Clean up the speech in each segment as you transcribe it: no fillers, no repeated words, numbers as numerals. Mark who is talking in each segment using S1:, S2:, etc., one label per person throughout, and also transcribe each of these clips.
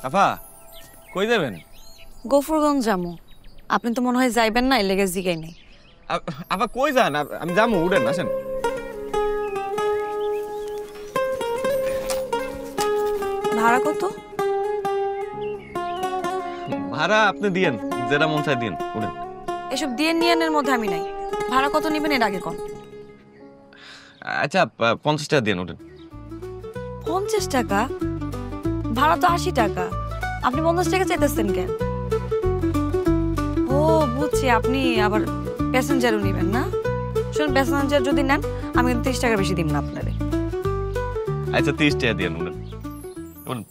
S1: আফা কই যাবেন?
S2: গফরগঞ্জ যামু। আপনি তো মনে হয় যাইবেন না, এর লেগে জিগাই নাই।
S1: আফা কই যান? আমি যাবো, উঠেন আসেন।
S2: ভাড়া কত?
S1: ভাড়া আপনি দিয়েন, যেটা মন চায় দিন, উঠেন।
S2: এসব দিয়ে নিয়ানের মধ্যে আমি নাই। ভাড়া কত নিবেন এর আগে কোন?
S1: আচ্ছা 50 টাকা দিন, উঠেন।
S2: 50 টাকা? ভাড়া তো 80 টাকা। আপনি 50 টাকা চাইতেছেন কেন? ও বুঝছি, আপনি আবার প্যাসেঞ্জারও নিবেন না। শুনুন, প্যাসেঞ্জার যদি নেন আমি কিন্তু 30 টাকা বেশি দিব না আপনারে।
S1: আচ্ছা 30 টাকা দিন, উঠেন উঠেন।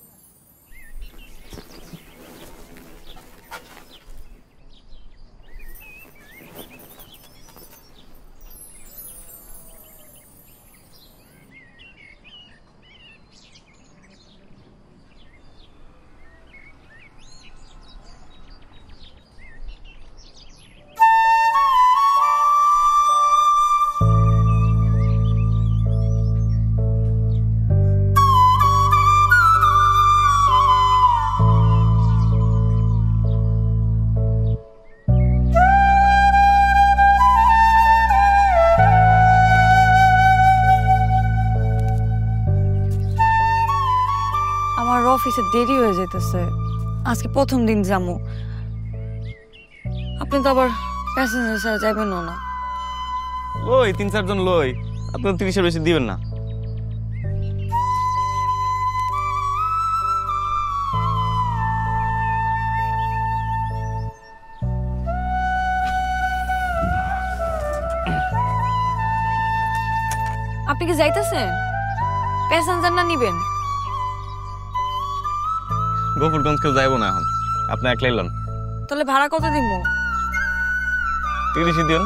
S2: আমার অফিসে দেরি হয়ে যেতেছে, আজকে প্রথম দিন যামু। আপনি তো আবার প্যাসেঞ্জার ছাড়া যাইবেন না।
S1: লই 3-4 জন লই, আপনি 30-এর বেশি দিবেন না।
S2: আপনি কি যাইতেছেন? প্যাসেঞ্জার না নিবেন?
S1: গফরগঞ্জ কেউ যাইবো না এখন, আপনি একলাই লন।
S2: তাহলে ভাড়া কত দিব?
S1: 30 দিন।